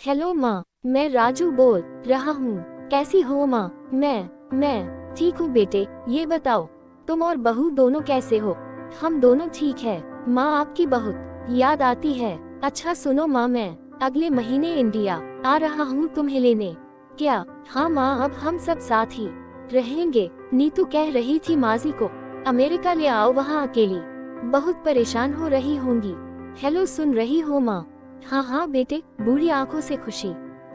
Hello माँ, मैं राजू बोल रहा हूँ। कैसी हो माँ? मैं ठीक हूँ बेटे। ये बताओ, तुम और बहू दोनों कैसे हो? हम दोनों ठीक है माँ, आपकी बहुत याद आती है। अच्छा सुनो माँ, मैं अगले महीने इंडिया आ रहा हूँ तुम्हें लेने। क्या? हाँ माँ, अब हम सब साथ ही रहेंगे। नीतू कह रही थी माजी को अमेरिका ले आओ, वहाँ अकेली बहुत परेशान हो रही होंगी। हेलो, सुन रही हो माँ? हाँ हाँ बेटे। बूढ़ी आंखों से खुशी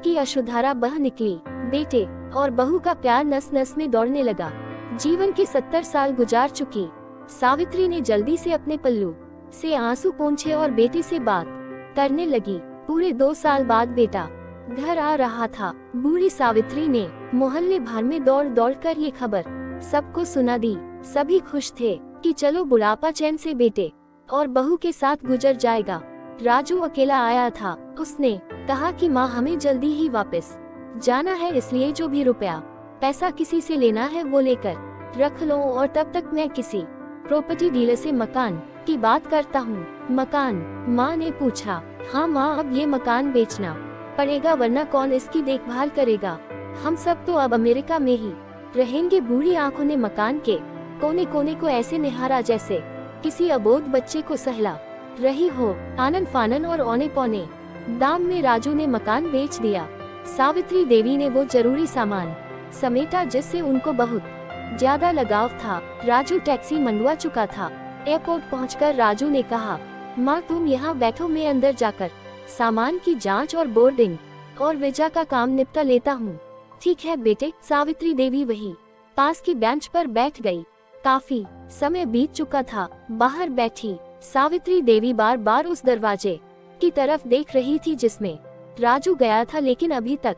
की अश्रुधारा बह निकली। बेटे और बहू का प्यार नस नस में दौड़ने लगा। जीवन के 70 साल गुजार चुकी सावित्री ने जल्दी से अपने पल्लू से आंसू पोंछे और बेटे से बात करने लगी। पूरे 2 साल बाद बेटा घर आ रहा था। बूढ़ी सावित्री ने मोहल्ले भर में दौड़ दौड़ कर ये खबर सबको सुना दी। सभी खुश थे कि चलो बुढ़ापा चैन से बेटे और बहू के साथ गुजर जाएगा। राजू अकेला आया था। उसने कहा कि माँ, हमें जल्दी ही वापस जाना है, इसलिए जो भी रुपया पैसा किसी से लेना है वो लेकर रख लो, और तब तक मैं किसी प्रॉपर्टी डीलर से मकान की बात करता हूँ। मकान? माँ ने पूछा। हाँ माँ, अब ये मकान बेचना पड़ेगा, वरना कौन इसकी देखभाल करेगा? हम सब तो अब अमेरिका में ही रहेंगे। बूढ़ी आंखों ने मकान के कोने कोने को ऐसे निहारा जैसे किसी अबोध बच्चे को सहला रही हो। आनन फानन और औने पौने दाम में राजू ने मकान बेच दिया। सावित्री देवी ने वो जरूरी सामान समेटा जिससे उनको बहुत ज्यादा लगाव था। राजू टैक्सी मंगवा चुका था। एयरपोर्ट पहुंचकर राजू ने कहा, माँ तुम यहाँ बैठो, मैं अंदर जाकर सामान की जांच और बोर्डिंग और वीजा का काम निपटा लेता हूँ। ठीक है बेटे। सावित्री देवी वही पास की बेंच पर बैठ गई। काफी समय बीत चुका था। बाहर बैठी सावित्री देवी बार बार उस दरवाजे की तरफ देख रही थी जिसमें राजू गया था, लेकिन अभी तक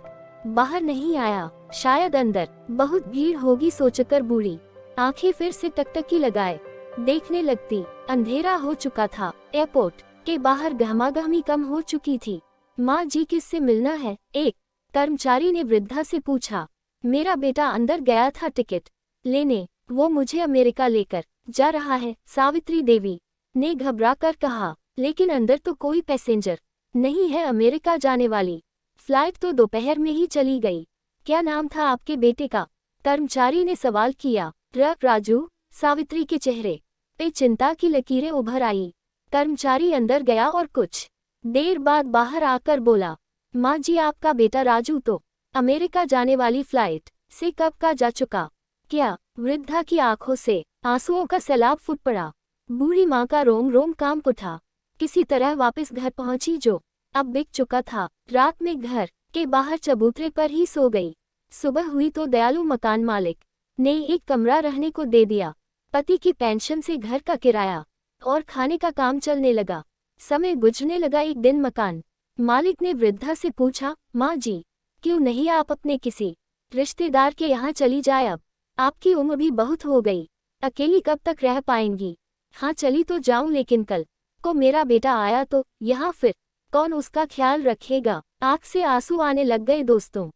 बाहर नहीं आया। शायद अंदर बहुत भीड़ होगी सोचकर बूढ़ी आंखें फिर से टकटकी लगाए देखने लगती। अंधेरा हो चुका था। एयरपोर्ट के बाहर गहमागहमी कम हो चुकी थी। माँ जी, किससे मिलना है? एक कर्मचारी ने वृद्धा से पूछा। मेरा बेटा अंदर गया था टिकट लेने, वो मुझे अमेरिका लेकर जा रहा है, सावित्री देवी ने घबरा कर कहा। लेकिन अंदर तो कोई पैसेंजर नहीं है अमेरिका जाने वाली। फ्लाइट तो दोपहर में ही चली गई। क्या नाम था आपके बेटे का? कर्मचारी ने सवाल किया। राजू। सावित्री के चेहरे पे चिंता की लकीरें उभर आई। कर्मचारी अंदर गया और कुछ देर बाद बाहर आकर बोला, माँ जी, आपका बेटा राजू तो अमेरिका जाने वाली फ्लाइट से कब का जा चुका। क्या? वृद्धा की आंखों से आंसुओं का सैलाब फूट पड़ा। बूढ़ी माँ का रोम रोम कांप उठा। किसी तरह वापस घर पहुंची जो अब बिक चुका था। रात में घर के बाहर चबूतरे पर ही सो गई। सुबह हुई तो दयालु मकान मालिक ने एक कमरा रहने को दे दिया। पति की पेंशन से घर का किराया और खाने का काम चलने लगा। समय गुजरने लगा। एक दिन मकान मालिक ने वृद्धा से पूछा, माँ जी, क्यों नहीं आप अपने किसी रिश्तेदार के यहाँ चली जाए? अब आपकी उम्र भी बहुत हो गई, अकेली कब तक रह पाएंगी? हाँ चली तो जाऊं, लेकिन कल को मेरा बेटा आया तो यहाँ फिर कौन उसका ख्याल रखेगा? आँख से आंसू आने लग गए दोस्तों।